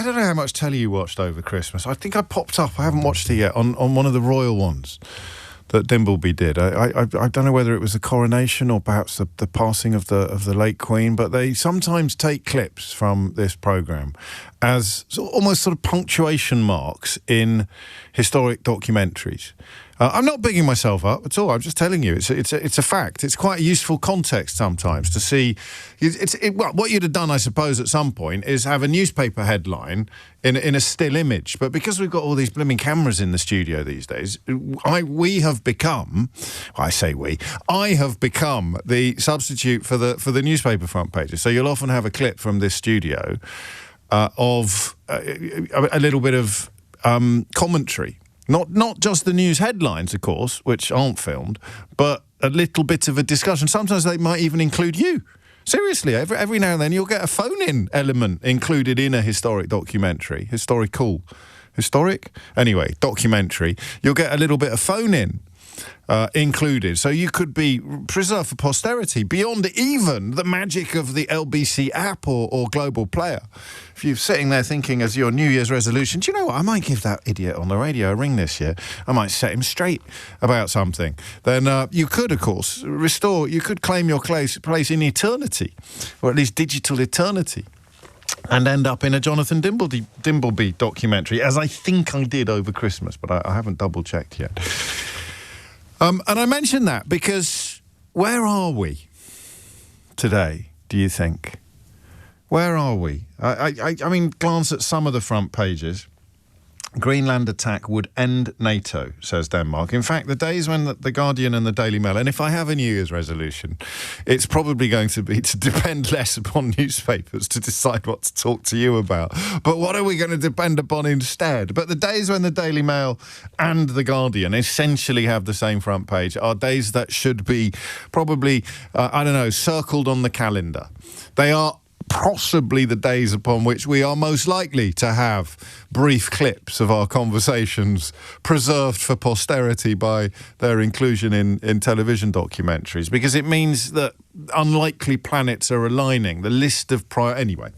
I don't know how much telly you watched over Christmas. I think I popped up, I haven't watched it yet, on one of the royal ones that Dimbleby did. I don't know whether it was the coronation or perhaps the passing of the late Queen, but they sometimes take clips from this programme as almost sort of punctuation marks in historic documentaries. I'm not bigging myself up at all. I'm just telling you, it's a fact. It's quite a useful context sometimes to see. What you'd have done, I suppose, at some point is have a newspaper headline in a still image. But because we've got all these blooming cameras in the studio these days, I have become the substitute for the newspaper front pages. So you'll often have a clip from this studio of a little bit of commentary. Not just the news headlines, of course, which aren't filmed, but a little bit of a discussion. Sometimes they might even include you. Seriously, every now and then you'll get a phone-in element included in a historic documentary. Documentary. You'll get a little bit of phone-in included. So you could be preserved for posterity beyond even the magic of the LBC app or global player. If you're sitting there thinking as your New Year's resolution, do you know what, I might give that idiot on the radio a ring this year. I might set him straight about something. Then you could, of course, you could claim your place in eternity, or at least digital eternity, and end up in a Jonathan Dimbleby documentary, as I think I did over Christmas, but I haven't double-checked yet. And I mention that because where are we today, do you think? Where are we? I mean, glance at some of the front pages. Greenland attack would end NATO, says Denmark. In fact, the days when the Guardian and the Daily Mail, and if I have a New Year's resolution, it's probably going to be to depend less upon newspapers to decide what to talk to you about. But what are we going to depend upon instead? But the days when the Daily Mail and the Guardian essentially have the same front page are days that should be probably, circled on the calendar. They are possibly the days upon which we are most likely to have brief clips of our conversations preserved for posterity by their inclusion in television documentaries, because it means that unlikely planets are aligning. The list of anyway,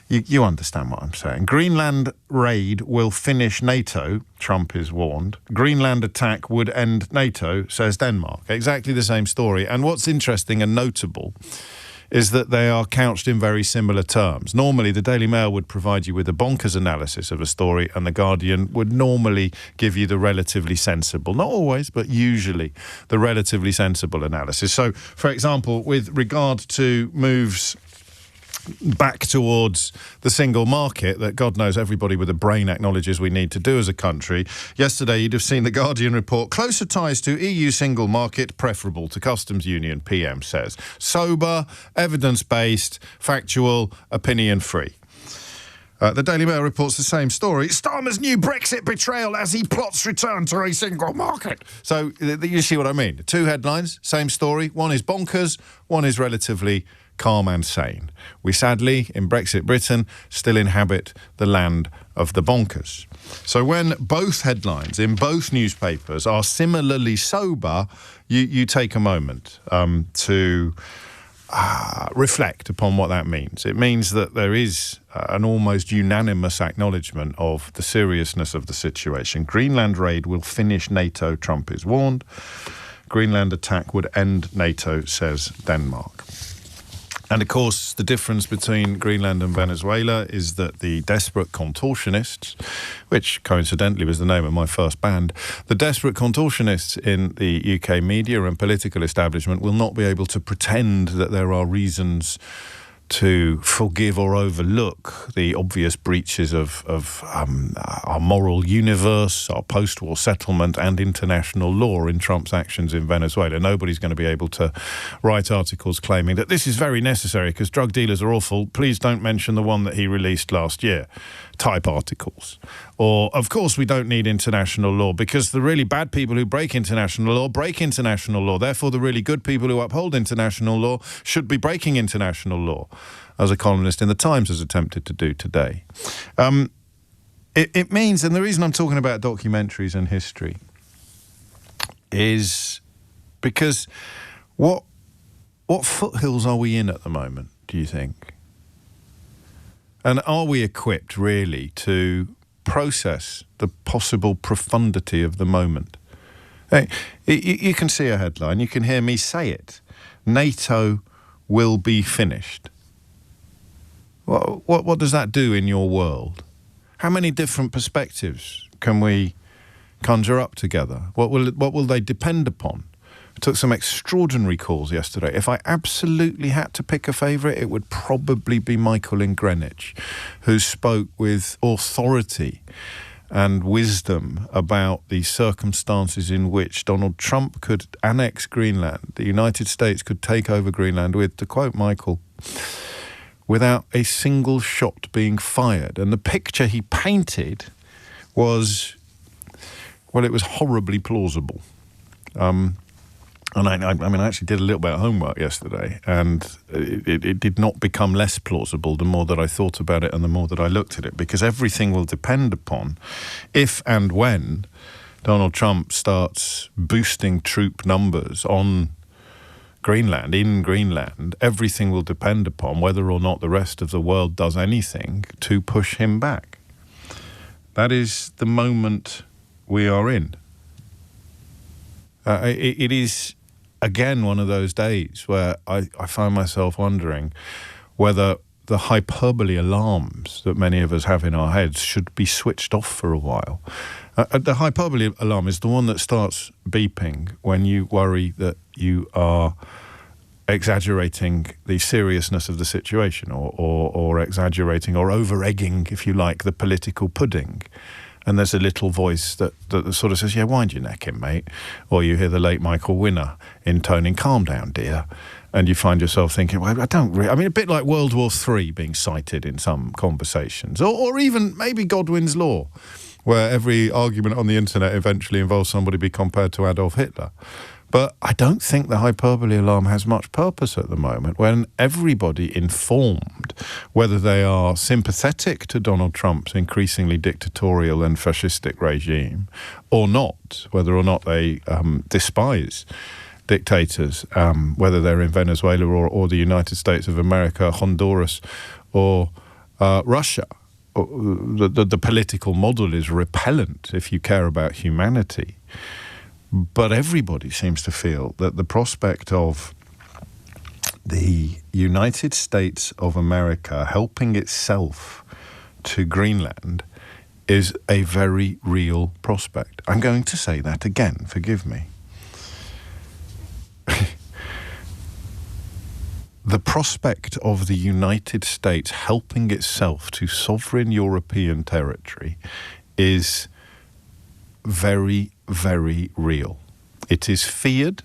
you understand what I'm saying. Greenland raid will finish NATO, Trump is warned. Greenland attack would end NATO, says Denmark. Exactly the same story. And what's interesting and notable is that they are couched in very similar terms. Normally, the Daily Mail would provide you with a bonkers analysis of a story, and the Guardian would normally give you the relatively sensible, not always, but usually, the relatively sensible analysis. So, for example, with regard to moves back towards the single market that God knows everybody with a brain acknowledges we need to do as a country. Yesterday, you'd have seen the Guardian report, closer ties to EU single market preferable to customs union, PM says. Sober, evidence-based, factual, opinion-free. The Daily Mail reports the same story. Starmer's new Brexit betrayal as he plots return to a single market. So you see what I mean. Two headlines, same story. One is bonkers, one is relatively calm and sane. We sadly, in Brexit Britain, still inhabit the land of the bonkers. So when both headlines in both newspapers are similarly sober, you take a moment to reflect upon what that means. It means that there is an almost unanimous acknowledgement of the seriousness of the situation. Greenland raid will finish NATO, Trump is warned. Greenland attack would end NATO, says Denmark. And, of course, the difference between Greenland and Venezuela is that the desperate contortionists, which coincidentally was the name of my first band, the desperate contortionists in the UK media and political establishment will not be able to pretend that there are reasons to forgive or overlook the obvious breaches of our moral universe, our post-war settlement and international law in Trump's actions in Venezuela. Nobody's going to be able to write articles claiming that this is very necessary because drug dealers are awful. Please don't mention the one that he released last year. Type articles. Or, of course, we don't need international law because the really bad people who break international law. Therefore, the really good people who uphold international law should be breaking international law, as a columnist in The Times has attempted to do today. It means, and the reason I'm talking about documentaries and history is because what foothills are we in at the moment, do you think? And are we equipped, really, to process the possible profundity of the moment? Hey, you can see a headline, you can hear me say it. NATO will be finished. What does that do in your world? How many different perspectives can we conjure up together? What will they depend upon? I took some extraordinary calls yesterday. If I absolutely had to pick a favourite, it would probably be Michael in Greenwich, who spoke with authority and wisdom about the circumstances in which Donald Trump could annex Greenland, the United States could take over Greenland with, to quote Michael, without a single shot being fired. And the picture he painted was, well, it was horribly plausible. And I actually did a little bit of homework yesterday, and it did not become less plausible the more that I thought about it and the more that I looked at it, because everything will depend upon if and when Donald Trump starts boosting troop numbers on Greenland, in Greenland. Everything will depend upon whether or not the rest of the world does anything to push him back. That is the moment we are in. It is, again, one of those days where I find myself wondering whether the hyperbole alarms that many of us have in our heads should be switched off for a while. The hyperbole alarm is the one that starts beeping when you worry that you are exaggerating the seriousness of the situation or exaggerating or over-egging, if you like, the political pudding. And there's a little voice that sort of says, yeah, wind your neck in, mate. Or you hear the late Michael Winner intoning, calm down, dear. And you find yourself thinking, well, a bit like World War III being cited in some conversations. Or even maybe Godwin's Law, where every argument on the internet eventually involves somebody being compared to Adolf Hitler. But I don't think the hyperbole alarm has much purpose at the moment, when everybody informed, whether they are sympathetic to Donald Trump's increasingly dictatorial and fascistic regime or not, whether or not they despise dictators, whether they're in Venezuela or the United States of America, Honduras or Russia. The political model is repellent if you care about humanity. But everybody seems to feel that the prospect of the United States of America helping itself to Greenland is a very real prospect. I'm going to say that again, forgive me. The prospect of the United States helping itself to sovereign European territory is very, very real. It is feared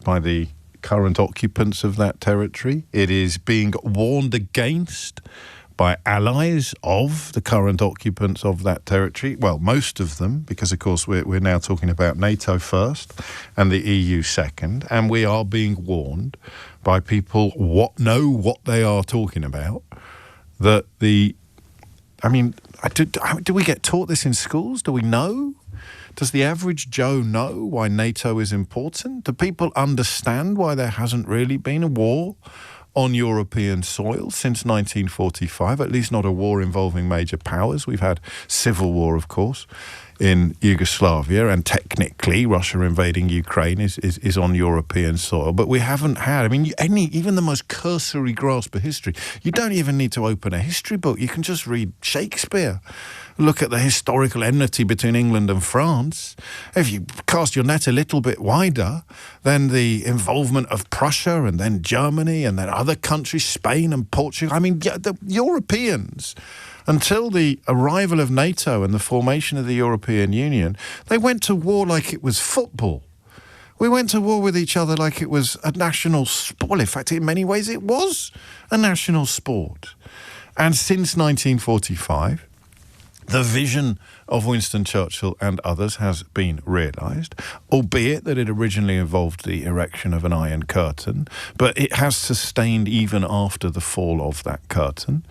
by the current occupants of that territory. It is being warned against by allies of the current occupants of that territory. Well, most of them, because of course we're now talking about NATO first and the EU second, and we are being warned by people know what they are talking about. Do we get taught this in schools? Do we know? Does the average Joe know why NATO is important? Do people understand why there hasn't really been a war on European soil since 1945, at least not a war involving major powers? We've had civil war, of course, in Yugoslavia, and technically Russia invading Ukraine is on European soil, but we haven't had, even the most cursory grasp of history. You don't even need to open a history book. You can just read Shakespeare. Look at the historical enmity between England and France. If you cast your net a little bit wider, then the involvement of Prussia and then Germany and then other countries, Spain and Portugal. The Europeans, until the arrival of NATO and the formation of the European Union, they went to war like it was football. We went to war with each other like it was a national sport. Well, in fact, in many ways, it was a national sport. And since 1945, the vision of Winston Churchill and others has been realised, albeit that it originally involved the erection of an Iron Curtain, but it has sustained even after the fall of that curtain.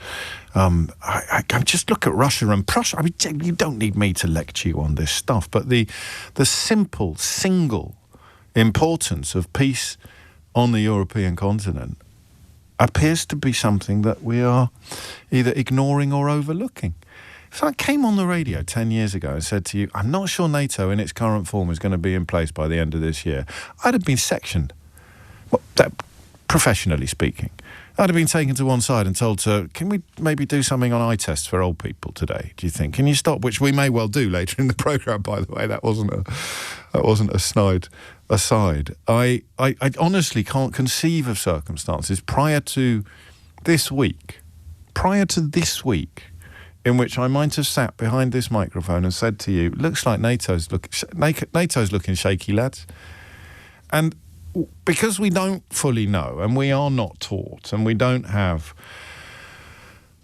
I just look at Russia and Prussia. You don't need me to lecture you on this stuff, but the simple, single importance of peace on the European continent appears to be something that we are either ignoring or overlooking. If I came on the radio 10 years ago and said to you, I'm not sure NATO in its current form is going to be in place by the end of this year, I'd have been sectioned, professionally speaking. I'd have been taken to one side and told to, can we maybe do something on eye tests for old people today, do you think? Can you stop? Which we may well do later in the programme, by the way. That wasn't a snide aside. I honestly can't conceive of circumstances prior to this week, in which I might have sat behind this microphone and said to you, looks like NATO's looking shaky, lads. And because we don't fully know, and we are not taught, and we don't have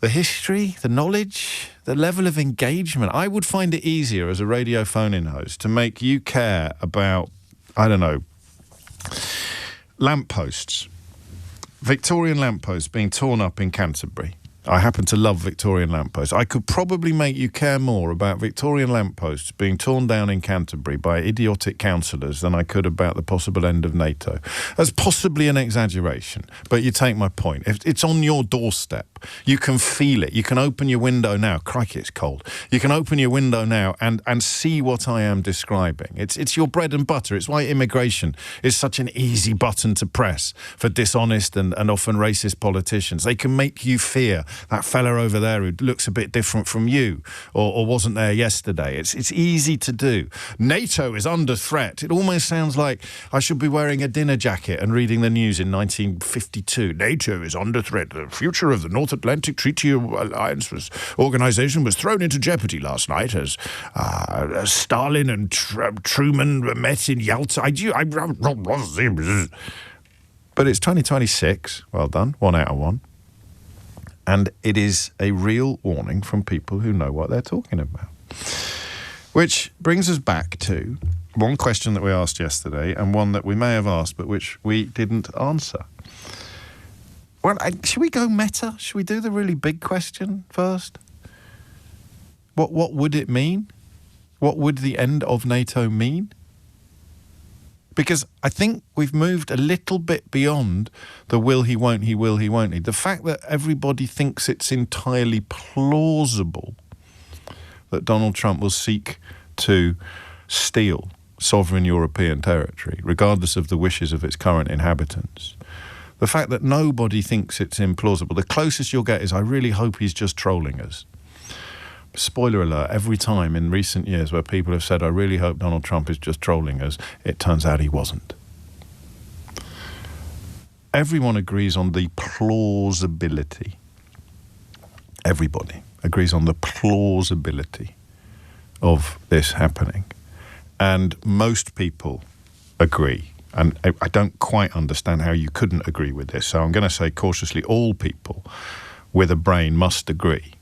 the history, the knowledge, the level of engagement, I would find it easier as a radio phone-in host to make you care about, I don't know, lampposts, Victorian lampposts being torn up in Canterbury. I happen to love Victorian lampposts. I could probably make you care more about Victorian lampposts being torn down in Canterbury by idiotic councillors than I could about the possible end of NATO. That's possibly an exaggeration, but you take my point. If it's on your doorstep, you can feel it. You can open your window now. Crikey, it's cold. You can open your window now and see what I am describing. It's your bread and butter. It's why immigration is such an easy button to press for dishonest and often racist politicians. They can make you fear that fella over there who looks a bit different from you or wasn't there yesterday. It's easy to do. NATO is under threat. It almost sounds like I should be wearing a dinner jacket and reading the news in 1952. NATO is under threat. The future of the North Atlantic Treaty Alliance organization was thrown into jeopardy last night as Stalin and Truman met in Yalta. But it's 2026. Well done. 1 out of 1. And it is a real warning from people who know what they're talking about. Which brings us back to one question that we asked yesterday and one that we may have asked but which we didn't answer. Well, should we go meta? Should we do the really big question first? What would it mean? What would the end of NATO mean? Because I think we've moved a little bit beyond the will he, won't he, will he, won't he. The fact that everybody thinks it's entirely plausible that Donald Trump will seek to steal sovereign European territory, regardless of the wishes of its current inhabitants. The fact that nobody thinks it's implausible. The closest you'll get is, I really hope he's just trolling us. Spoiler alert, every time in recent years where people have said, I really hope Donald Trump is just trolling us, it turns out he wasn't. Everyone agrees on the plausibility. Everybody agrees on the plausibility of this happening. And most people agree. And I don't quite understand how you couldn't agree with this. So I'm going to say cautiously, all people with a brain must agree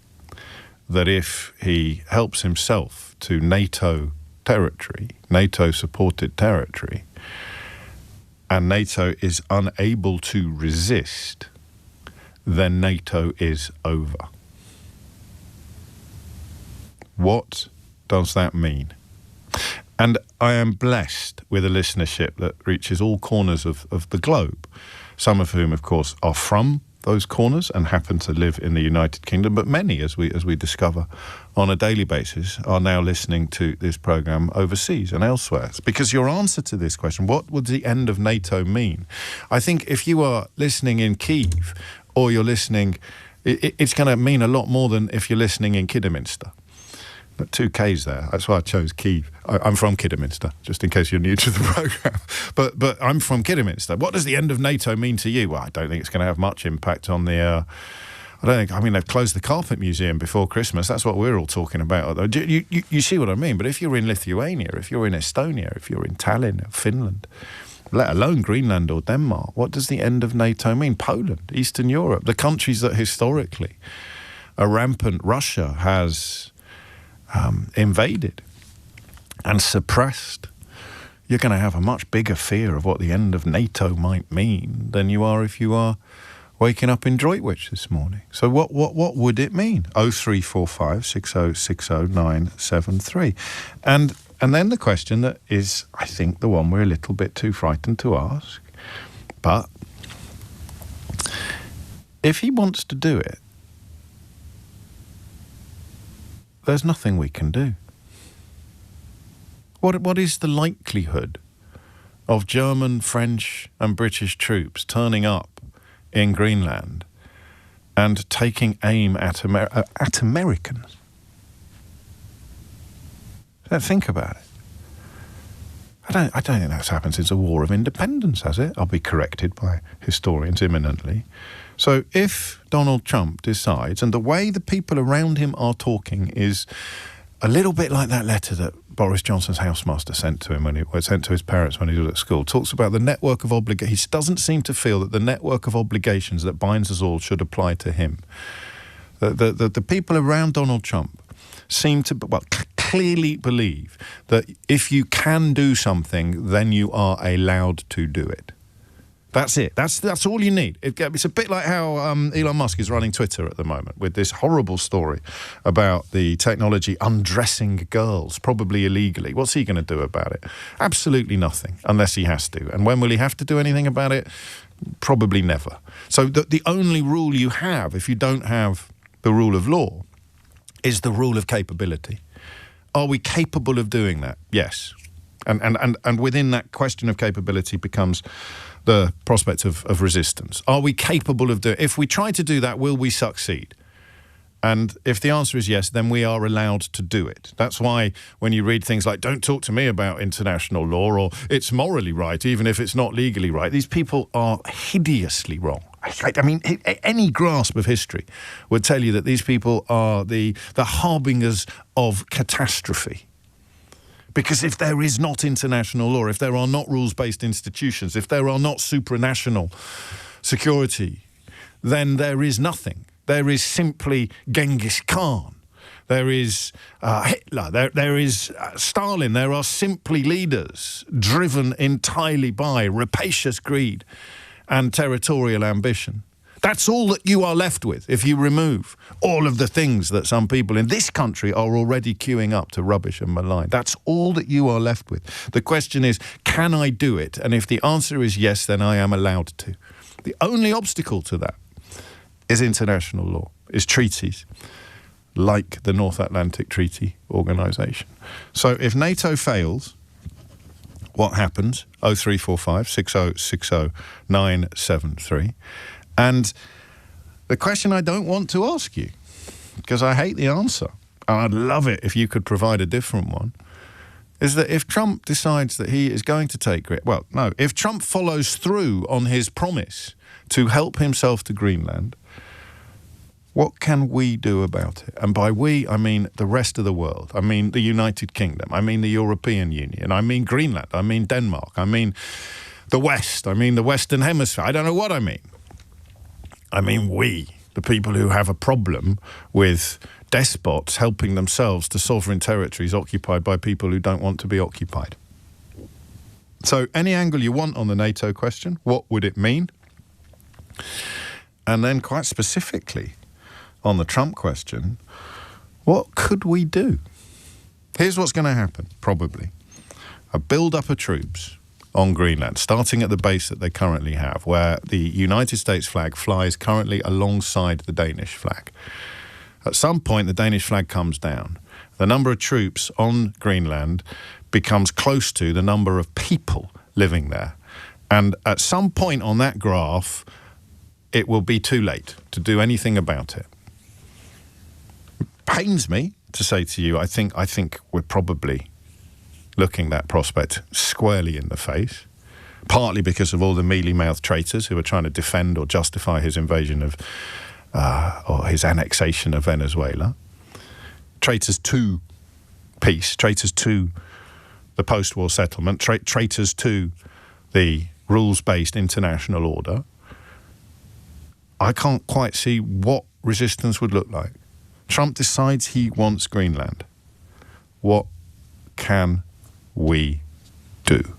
that if he helps himself to NATO territory, NATO-supported territory, and NATO is unable to resist, then NATO is over. What does that mean? And I am blessed with a listenership that reaches all corners of the globe, some of whom, of course, are from those corners and happen to live in the United Kingdom, but many, as we discover on a daily basis, are now listening to this programme overseas and elsewhere. It's because your answer to this question, what would the end of NATO mean? I think if you are listening in Kyiv or you're listening, it's going to mean a lot more than if you're listening in Kidderminster. 2 Ks there. That's why I chose Kyiv. I'm from Kidderminster, just in case you're new to the programme. But I'm from Kidderminster. What does the end of NATO mean to you? Well, I don't think it's going to have much impact on the... they've closed the Carpet Museum before Christmas. That's what we're all talking about. You see what I mean? But if you're in Lithuania, if you're in Estonia, if you're in Tallinn or Finland, let alone Greenland or Denmark, what does the end of NATO mean? Poland, Eastern Europe, the countries that historically a rampant Russia has invaded and suppressed. You're going to have a much bigger fear of what the end of NATO might mean than you are if you are waking up in Droitwich this morning. So what would it mean? 0345 6060 973. And then the question that is, I think, the one we're a little bit too frightened to ask, but if he wants to do it, there's nothing we can do. What is the likelihood of German, French and British troops turning up in Greenland and taking aim at Americans? Think about it. I don't think that's happened since the War of Independence, has it? I'll be corrected by historians imminently. So if Donald Trump decides, and the way the people around him are talking is a little bit like that letter that Boris Johnson's housemaster sent to him sent to his parents when he was at school, talks about the network of obligations. He doesn't seem to feel that the network of obligations that binds us all should apply to him. The people around Donald Trump seem to, clearly believe that if you can do something, then you are allowed to do it. That's it. That's all you need. It's a bit like how Elon Musk is running Twitter at the moment with this horrible story about the technology undressing girls, probably illegally. What's he going to do about it? Absolutely nothing, unless he has to. And when will he have to do anything about it? Probably never. So the only rule you have, if you don't have the rule of law, is the rule of capability. Are we capable of doing that? Yes. And within that question of capability becomes the prospect of resistance. Are we capable of doing it? If we try to do that, will we succeed? And if the answer is yes, then we are allowed to do it. That's why when you read things like, don't talk to me about international law, or it's morally right, even if it's not legally right, these people are hideously wrong. I mean, any grasp of history would tell you that these people are the harbingers of catastrophe. Because if there is not international law, if there are not rules-based institutions, if there are not supranational security, then there is nothing. There is simply Genghis Khan. There is Hitler. There is Stalin. There are simply leaders driven entirely by rapacious greed and territorial ambition. That's all that you are left with if you remove all of the things that some people in this country are already queuing up to rubbish and malign. That's all that you are left with. The question is, can I do it? And if the answer is yes, then I am allowed to. The only obstacle to that is international law, is treaties, like the North Atlantic Treaty Organization. So if NATO fails, what happens? 0345 6060 973. And the question I don't want to ask you, because I hate the answer, and I'd love it if you could provide a different one, is that if Trump decides that he is going to take... if Trump follows through on his promise to help himself to Greenland, what can we do about it? And by we, I mean the rest of the world. I mean the United Kingdom. I mean the European Union. I mean Greenland. I mean Denmark. I mean the West. I mean the Western Hemisphere. I don't know what I mean. I mean we, the people who have a problem with despots helping themselves to sovereign territories occupied by people who don't want to be occupied. So any angle you want on the NATO question, what would it mean? And then quite specifically on the Trump question, what could we do? Here's what's going to happen, probably. A build-up of troops on Greenland, starting at the base that they currently have, where the United States flag flies currently alongside the Danish flag. At some point, the Danish flag comes down. The number of troops on Greenland becomes close to the number of people living there. And at some point on that graph, it will be too late to do anything about it. It pains me to say to you, I think we're probably looking that prospect squarely in the face, partly because of all the mealy-mouthed traitors who are trying to defend or justify his invasion of, or his annexation of Venezuela. Traitors to peace, traitors to the post-war settlement, traitors to the rules-based international order. I can't quite see what resistance would look like. Trump decides he wants Greenland. What can we do?